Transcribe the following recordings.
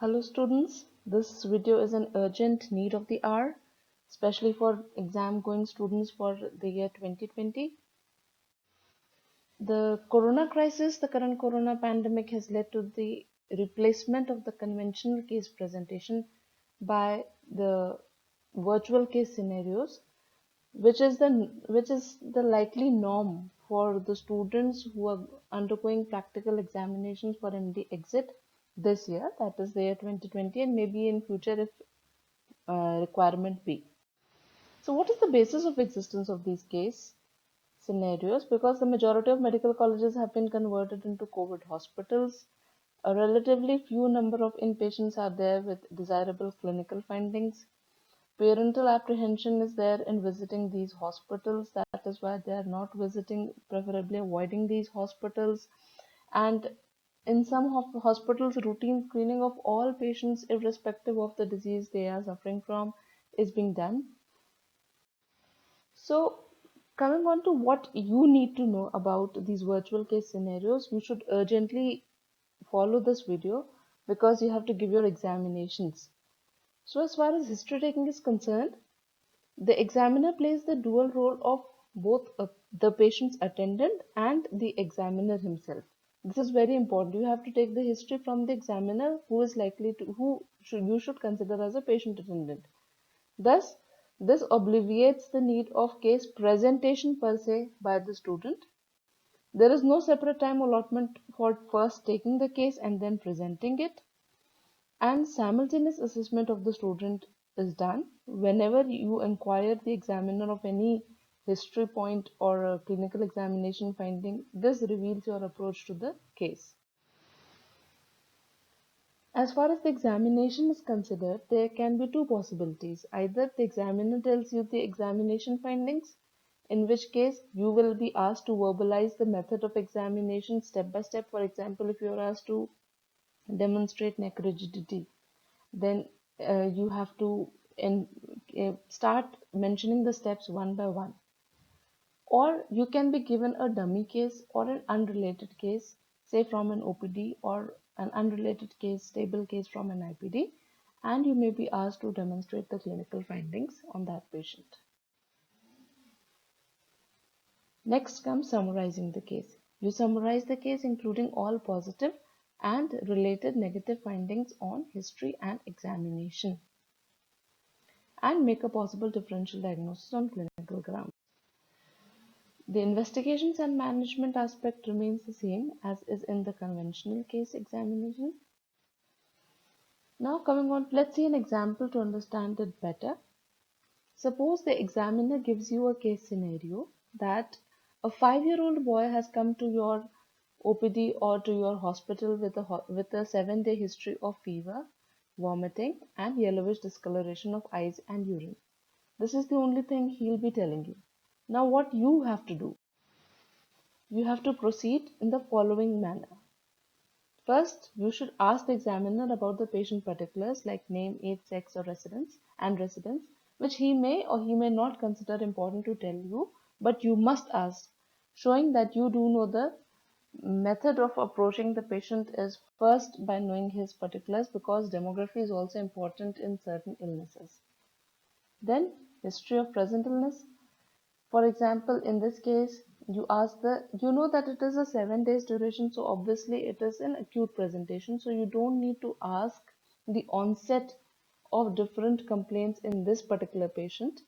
Hello students, this video is an urgent need of the hour, especially for exam going students for the year 2020. The corona crisis, the current corona pandemic has led to the replacement of the conventional case presentation by the virtual case scenarios, which is the likely norm for the students who are undergoing practical examinations for MD exit this year, that is the year 2020, and maybe in future if requirement be. So what is the basis of existence of these case scenarios? Because the majority of medical colleges have been converted into COVID hospitals, a relatively few number of inpatients are there with desirable clinical findings. Parental apprehension is there in visiting these hospitals. That is why they are not visiting, preferably avoiding these hospitals. And in some hospitals, routine screening of all patients, irrespective of the disease they are suffering from, is being done. So, coming on to what you need to know about these virtual case scenarios, you should urgently follow this video because you have to give your examinations. So, as far as history taking is concerned, the examiner plays the dual role of both the patient's attendant and the examiner himself. This is very important. You have to take the history from the examiner who is likely to, you should consider as a patient attendant. Thus, this obviates the need of case presentation per se by the student. There is no separate time allotment for first taking the case and then presenting it, and simultaneous assessment of the student is done. Whenever you inquire the examiner of any history point or a clinical examination finding, this reveals your approach to the case. As far as the examination is considered, there can be two possibilities. Either the examiner tells you the examination findings, in which case you will be asked to verbalize the method of examination step by step. For example, if you are asked to demonstrate neck rigidity, then you have to start mentioning the steps one by one. Or you can be given a dummy case or an unrelated case, say from an OPD, or an unrelated case, stable case from an IPD, and you may be asked to demonstrate the clinical findings on that patient. Next comes summarizing the case. You summarize the case including all positive and related negative findings on history and examination, and make a possible differential diagnosis on clinical grounds. The investigations and management aspect remains the same as is in the conventional case examination. Now coming on, let's see an example to understand it better. Suppose the examiner gives you a case scenario that a 5-year-old boy has come to your OPD or to your hospital with a 7-day history of fever, vomiting, and yellowish discoloration of eyes and urine. This is the only thing he'll be telling you. Now what you have to do? You have to proceed in the following manner. First, you should ask the examiner about the patient particulars like name, age, sex, or residence, which he may or he may not consider important to tell you, but you must ask, showing that you do know the method of approaching the patient is first by knowing his particulars, because demography is also important in certain illnesses. Then, history of present illness. For example, in this case, you know that it is a 7 days duration, so obviously it is an acute presentation, so you don't need to ask the onset of different complaints in this particular patient.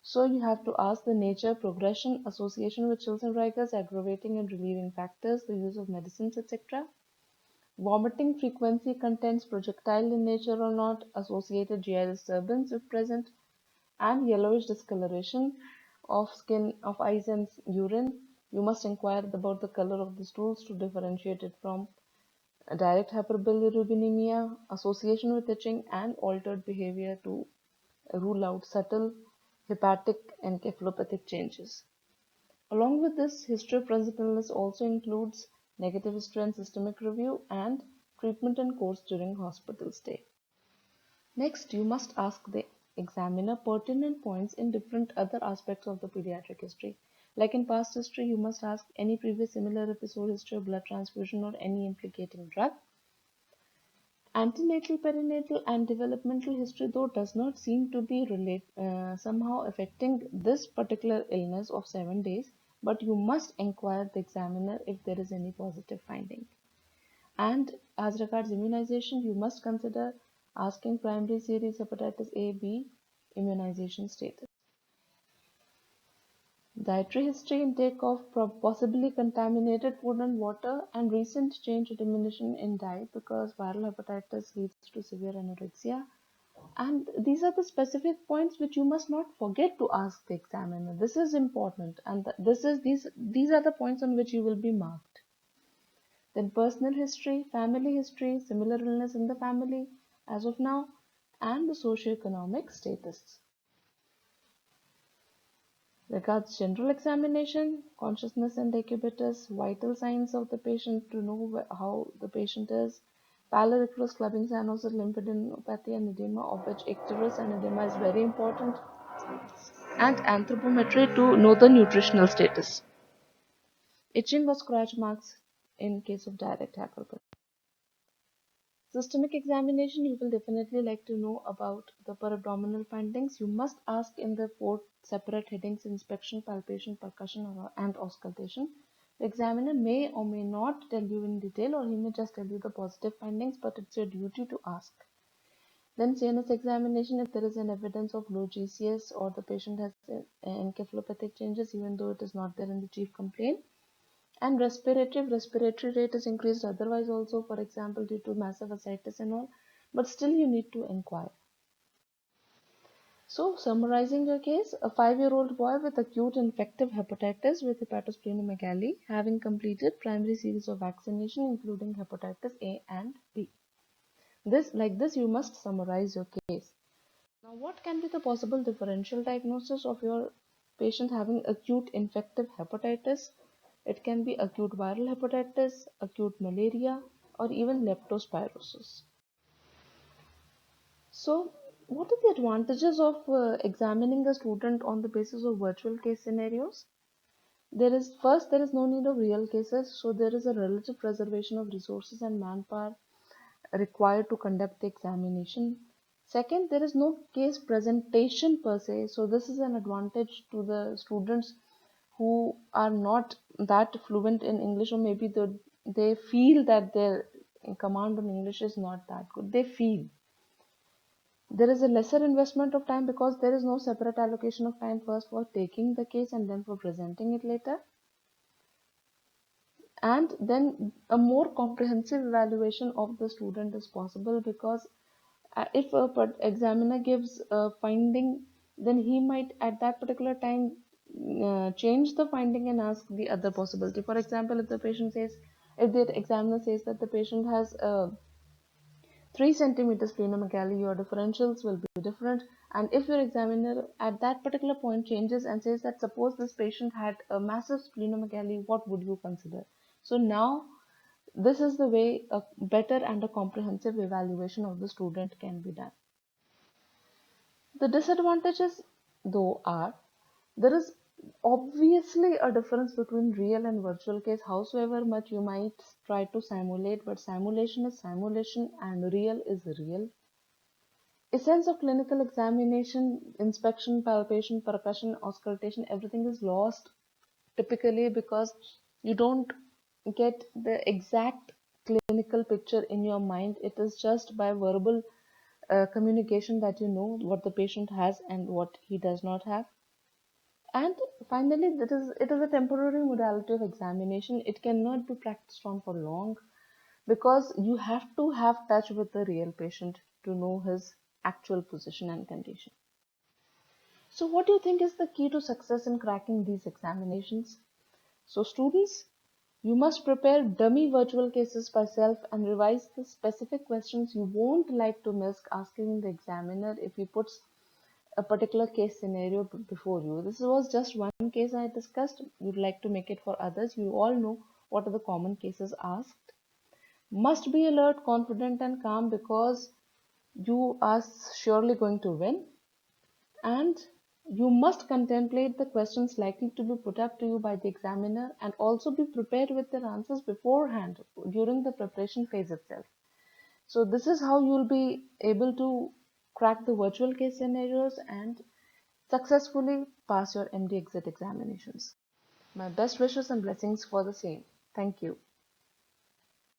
So you have to ask the nature, progression, association with chills and rigors, aggravating and relieving factors, the use of medicines, etc. Vomiting frequency, contents projectile in nature or not, associated GI disturbance if present, and yellowish discoloration of skin, of eyes and urine. You must inquire about the color of the stools to differentiate it from direct hyperbilirubinemia, association with itching, and altered behavior to rule out subtle hepatic and cephalopathic changes. Along with this, history of present illness also includes negative history and systemic review, and treatment and course during hospital stay. Next, you must ask the examiner pertinent points in different other aspects of the pediatric history. Like in past history, you must ask any previous similar episode, history of blood transfusion, or any implicating drug. Antenatal, perinatal, and developmental history, though, does not seem to be somehow affecting this particular illness of 7 days, but you must inquire the examiner if there is any positive finding. And as regards immunization, you must consider asking primary series hepatitis A, B immunization status. Dietary history, intake of possibly contaminated food and water, and recent change or diminution in diet because viral hepatitis leads to severe anorexia. And these are the specific points which you must not forget to ask the examiner. This is important, and these are the points on which you will be marked. Then personal history, family history, similar illness in the family as of now, and the socioeconomic status. Regards general examination, consciousness and decubitus, vital signs of the patient to know how the patient is, pallor, icterus, clubbing, cyanosis, lymphadenopathy and edema, of which icterus and edema is very important, and anthropometry to know the nutritional status. Itching or scratch marks in case of direct hypertension. Systemic examination, you will definitely like to know about the per-abdominal findings. You must ask in the 4 separate headings: inspection, palpation, percussion, and auscultation. The examiner may or may not tell you in detail, or he may just tell you the positive findings, but it's your duty to ask. Then CNS examination, if there is an evidence of low GCS or the patient has encephalopathic changes, even though it is not there in the chief complaint. And respiratory rate is increased otherwise also, for example due to massive ascites and all, but still you need to inquire. So summarizing your case: a 5-year-old boy with acute infective hepatitis with hepatosplenomegaly, having completed primary series of vaccination including hepatitis A and B. Like this you must summarize your case. Now what can be the possible differential diagnosis of your patient having acute infective hepatitis? It can be acute viral hepatitis, acute malaria, or even leptospirosis. So, what are the advantages of examining a student on the basis of virtual case scenarios? There is no need of real cases, so there is a relative preservation of resources and manpower required to conduct the examination. Second, there is no case presentation per se, so this is an advantage to the students who are not that fluent in English, or maybe they feel that their command on English is not that good. They feel there is a lesser investment of time because there is no separate allocation of time first for taking the case and then for presenting it later. And then a more comprehensive evaluation of the student is possible, because if a examiner gives a finding, then he might at that particular time change the finding and ask the other possibility. For example, if the examiner says that the patient has 3 centimeters splenomegaly, your differentials will be different. And if your examiner at that particular point changes and says that suppose this patient had a massive splenomegaly, what would you consider? So now this is the way a better and a comprehensive evaluation of the student can be done. The disadvantages, though, are there is obviously a difference between real and virtual case, howsoever much you might try to simulate, but simulation is simulation and real is real. Essence of clinical examination, inspection, palpation, percussion, auscultation, everything is lost typically because you don't get the exact clinical picture in your mind. It is just by verbal communication that you know what the patient has and what he does not have. And finally, it is a temporary modality of examination. It cannot be practiced on for long because you have to have touch with the real patient to know his actual position and condition. So what do you think is the key to success in cracking these examinations? So students, you must prepare dummy virtual cases by self and revise the specific questions you won't like to miss asking the examiner if he puts a particular case scenario before you. This was just one case I discussed. You'd like to make it for others. You all know what are the common cases asked. Must be alert, confident and calm because you are surely going to win. And you must contemplate the questions likely to be put up to you by the examiner and also be prepared with their answers beforehand during the preparation phase itself. So this is how you'll be able to crack the virtual case scenarios and successfully pass your MD exit examinations. My best wishes and blessings for the same. Thank you.